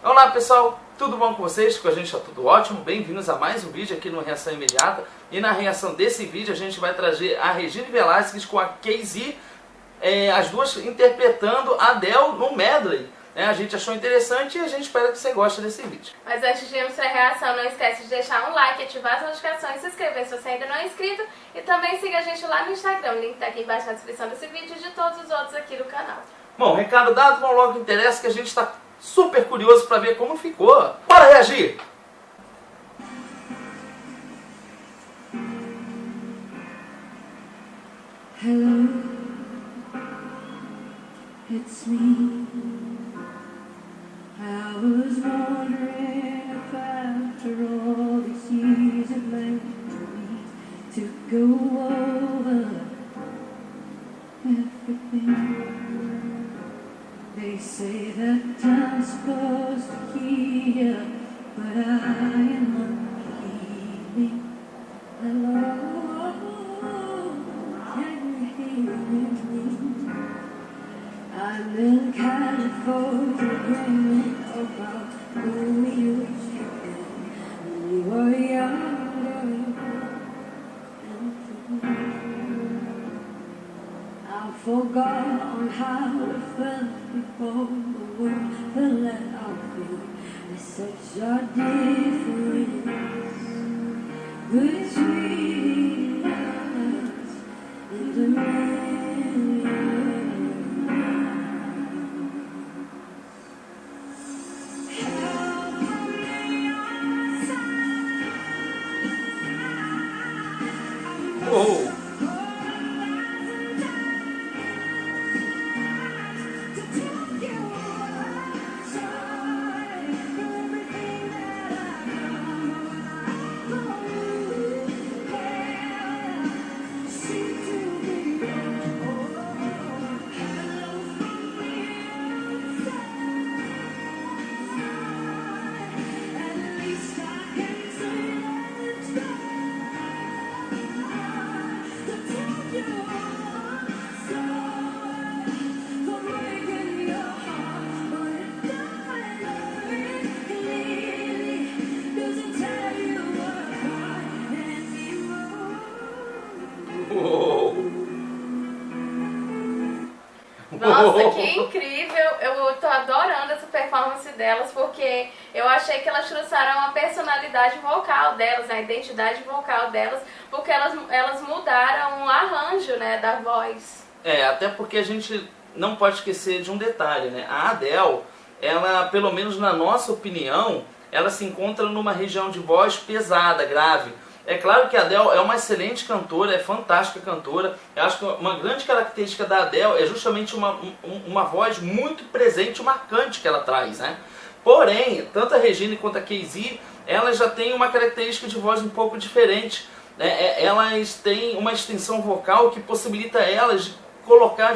Olá pessoal, tudo bom com vocês? Com a gente está tudo ótimo. Bem-vindos a mais um vídeo aqui no Reação Imediata. E na reação desse vídeo a gente vai trazer a Regine Velasquez com a Kay-Z, as duas interpretando a Adele no medley. A gente achou interessante e a gente espera que você goste desse vídeo. Mas antes de irmos para a reação, não esquece de deixar um like, ativar as notificações, se inscrever se você ainda não é inscrito e também siga a gente lá no Instagram. O link está aqui embaixo na descrição desse vídeo e de todos os outros aqui do canal. Bom, recado dado, vamos logo que interessa, que a gente está super curioso para ver como ficou. Bora reagir! Hello, it's me. I was wondering if after all these years it meant to me to go over everything. They say that time's supposed to heal, but I am not healing. Hello, can you hear me? I'm in California dreaming about who we used to be when we were younger and free. I've forgotten how it felt before the world fell at our feet. There's such a difference between us and the man. Uou! Nossa, que incrível! Eu tô adorando essa performance delas, porque eu achei que elas trouxeram a personalidade vocal delas, a identidade vocal delas, porque elas mudaram o arranjo, né, da voz. Até porque a gente não pode esquecer de um detalhe, né? A Adele, ela, pelo menos na nossa opinião, ela se encontra numa região de voz pesada, grave. É claro que a Adele é uma excelente cantora, é fantástica cantora. Eu acho que uma grande característica da Adele é justamente uma voz muito presente e marcante que ela traz, né? Porém, tanto a Regine quanto a Kay-Z, elas já têm uma característica de voz um pouco diferente. Elas têm uma extensão vocal que possibilita elas de colocar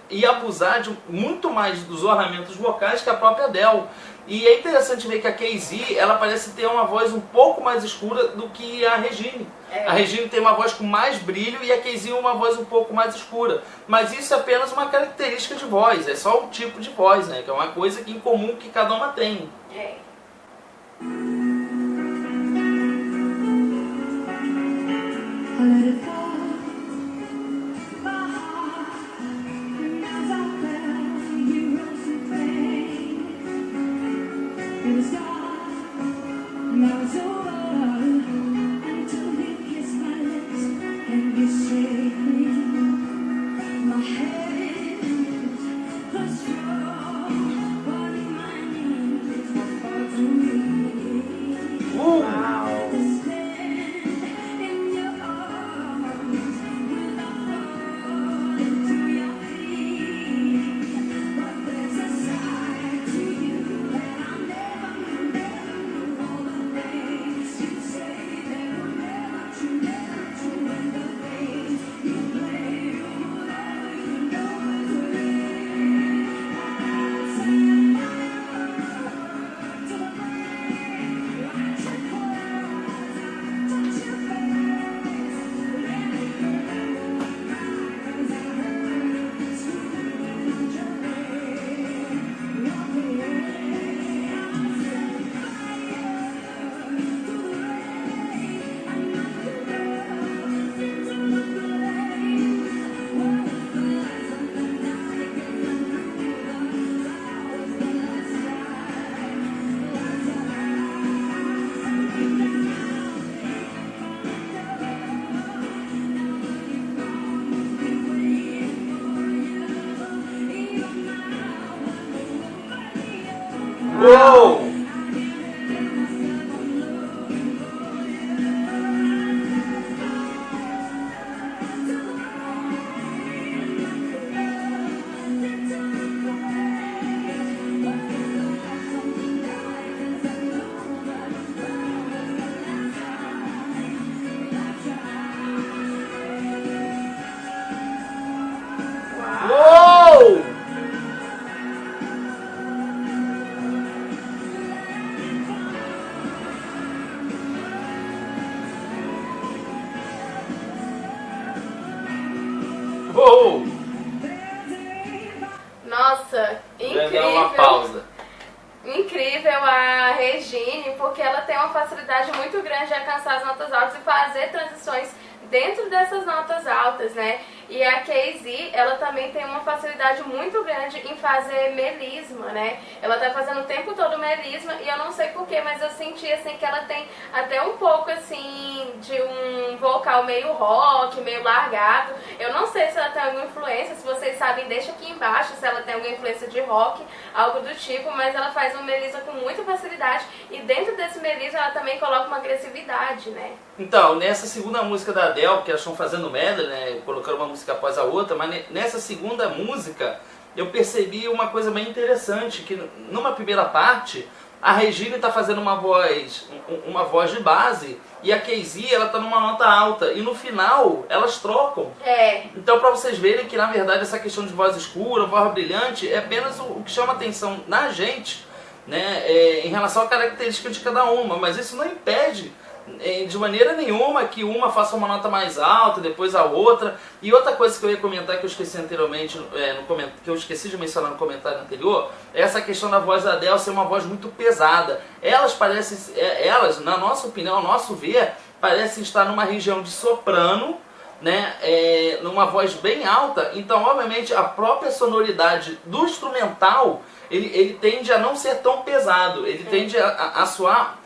e abusar de muito mais dos ornamentos vocais que a própria Adele. E é interessante ver que a Kay-Z, ela parece ter uma voz um pouco mais escura do que a Regine. A Regine tem uma voz com mais brilho e a Kay-Z uma voz um pouco mais escura. Mas isso é apenas uma característica de voz, é só um tipo de voz, né? Que é uma coisa em comum que cada uma tem. Uou! Uou! Uou! Nossa, Vai dar uma pausa. Incrível a Regine, porque ela tem uma facilidade muito grande de alcançar as notas altas e fazer transições dentro dessas notas altas, né? E a Casey, ela também tem uma facilidade muito grande em fazer melisma, né? Ela tá fazendo o tempo todo melisma e eu não sei porquê, mas eu senti assim que ela tem até um pouco assim de um vocal meio rock, meio largado. Eu não sei se ela tem alguma influência, se vocês sabem, deixa aqui embaixo se ela tem alguma influência de rock, algo do tipo, mas ela faz um melisma com muita facilidade e dentro desse melisma ela também coloca uma agressividade, né? Então, nessa segunda música da Adele, que elas estão fazendo medley, né, colocando uma música após a outra, mas nessa segunda música eu percebi uma coisa bem interessante, que numa primeira parte a Regina está fazendo uma voz de base e a Casey ela está numa nota alta e no final elas trocam. Então para vocês verem que na verdade essa questão de voz escura, voz brilhante é apenas o que chama atenção na gente, né, em relação à característica de cada uma, mas isso não impede de maneira nenhuma que uma faça uma nota mais alta, depois a outra. E outra coisa que eu ia comentar, que eu esqueci anteriormente, que eu esqueci de mencionar no comentário anterior, é essa questão da voz da Adele ser uma voz muito pesada. Elas parecem, na nossa opinião, ao nosso ver, parecem estar numa região de soprano, né, numa voz bem alta. Então, obviamente, a própria sonoridade do instrumental, ele tende a não ser tão pesado, ele tende a soar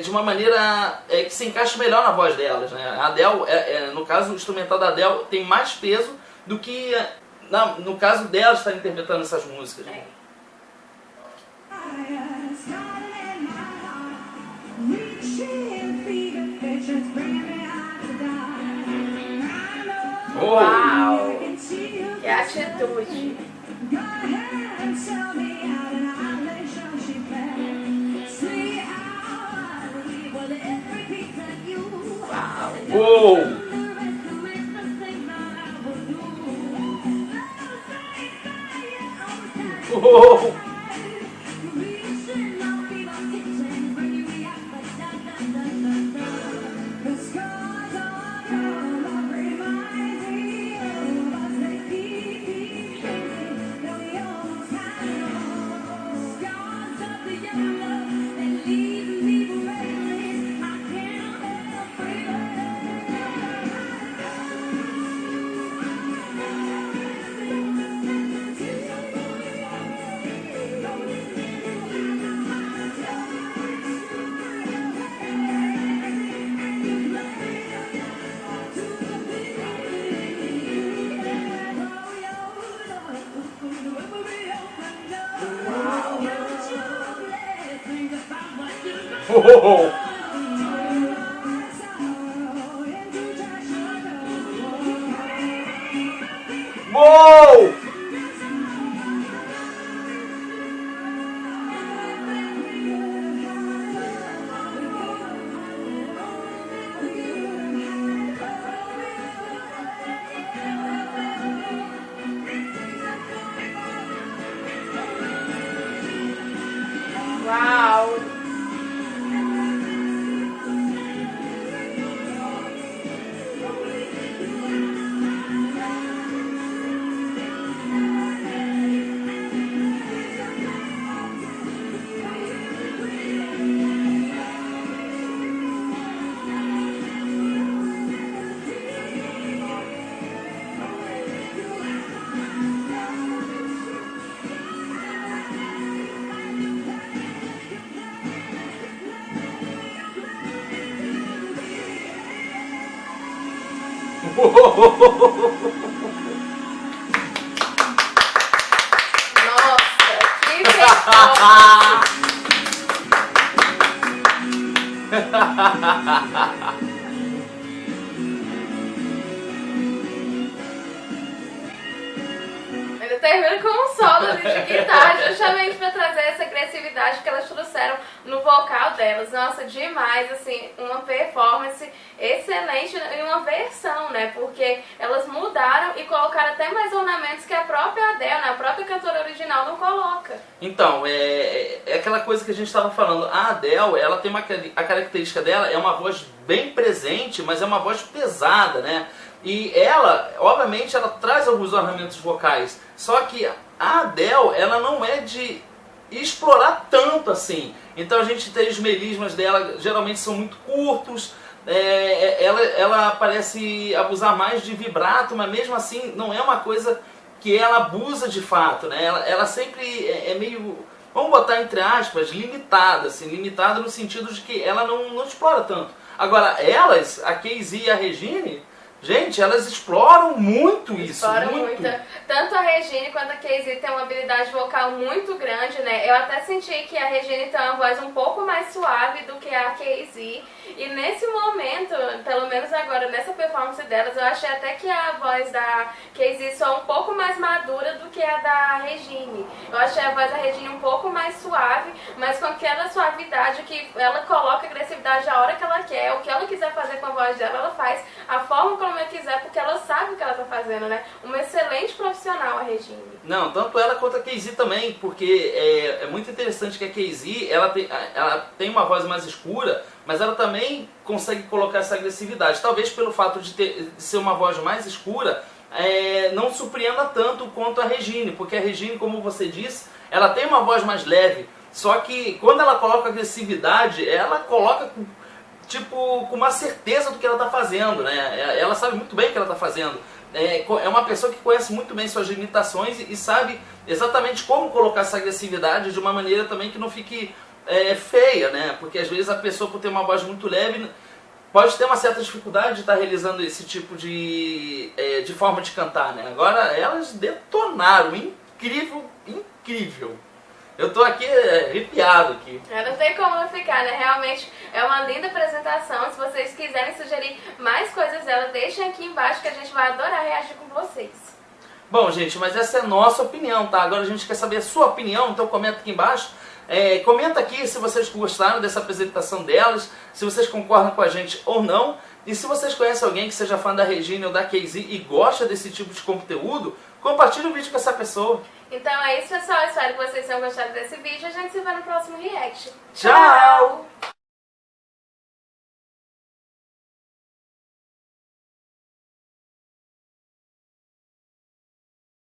de uma maneira que se encaixe melhor na voz delas, né? A Adele, no caso, o instrumental da Adele tem mais peso do que no caso delas estar interpretando essas músicas. Né? Uau! Que atitude! Uou! Uou! Uou! Uou! Uau! Nossa, que performance! Ainda termina com um solo ali de guitarra, justamente pra trazer essa agressividade que elas trouxeram no vocal delas. Nossa, demais, assim, uma performance excelente e uma versão, né? Porque elas mudaram e colocaram até mais ornamentos que a própria Adele, né? A própria cantora original não coloca. Então, é aquela coisa que a gente estava falando. A Adele, ela tem a característica dela, é uma voz bem presente, mas é uma voz pesada, né? E ela, obviamente, ela traz alguns ornamentos vocais. Só que a Adele, ela não é de explorar tanto assim. Então a gente tem os melismas dela, geralmente são muito curtos. Ela parece abusar mais de vibrato, mas mesmo assim não é uma coisa que ela abusa de fato, né? Ela sempre é meio, vamos botar entre aspas, limitada, assim, limitada no sentido de que ela não explora tanto. Agora, elas, a Casey e a Regine, gente, elas exploram muito isso. Exploram muito. Tanto a Regine quanto a Casey tem uma habilidade vocal muito grande, né? Eu até senti que a Regine tem uma voz um pouco mais suave do que a Casey. E nesse momento, pelo menos agora, nessa performance delas, eu achei até que a voz da Casey soa um pouco mais madura do que a da Regine. Eu achei a voz da Regine um pouco mais suave, mas com aquela suavidade que ela coloca agressividade a hora que ela quer. O que ela quiser fazer com a voz dela, ela faz. A forma como ela quiser, porque ela sabe o que ela tá fazendo, né? Uma excelente profissional, a Regine. Não, tanto ela quanto a Casey também, porque é muito interessante que a Casey, ela tem uma voz mais escura, mas ela também consegue colocar essa agressividade. Talvez pelo fato de ser uma voz mais escura, não surpreenda tanto quanto a Regine, porque a Regine, como você disse, ela tem uma voz mais leve, só que quando ela coloca agressividade, ela coloca com uma certeza do que ela está fazendo, né? Ela sabe muito bem o que ela está fazendo. É uma pessoa que conhece muito bem suas limitações e sabe exatamente como colocar essa agressividade de uma maneira também que não fique feia, né? Porque às vezes a pessoa, por ter uma voz muito leve, pode ter uma certa dificuldade de estar realizando esse tipo de forma de cantar, né? Agora, elas detonaram, incrível, incrível. Eu tô aqui arrepiado aqui. Não tem como não ficar, né? Realmente é uma linda apresentação. Se vocês quiserem sugerir mais coisas dela, deixem aqui embaixo que a gente vai adorar reagir com vocês. Bom, gente, mas essa é a nossa opinião, tá? Agora a gente quer saber a sua opinião, então comenta aqui embaixo. Comenta aqui se vocês gostaram dessa apresentação delas, se vocês concordam com a gente ou não. E se vocês conhecem alguém que seja fã da Regine ou da Casey e gosta desse tipo de conteúdo, compartilhe o vídeo com essa pessoa. Então é isso, pessoal. Espero que vocês tenham gostado desse vídeo. A gente se vê no próximo react. Tchau!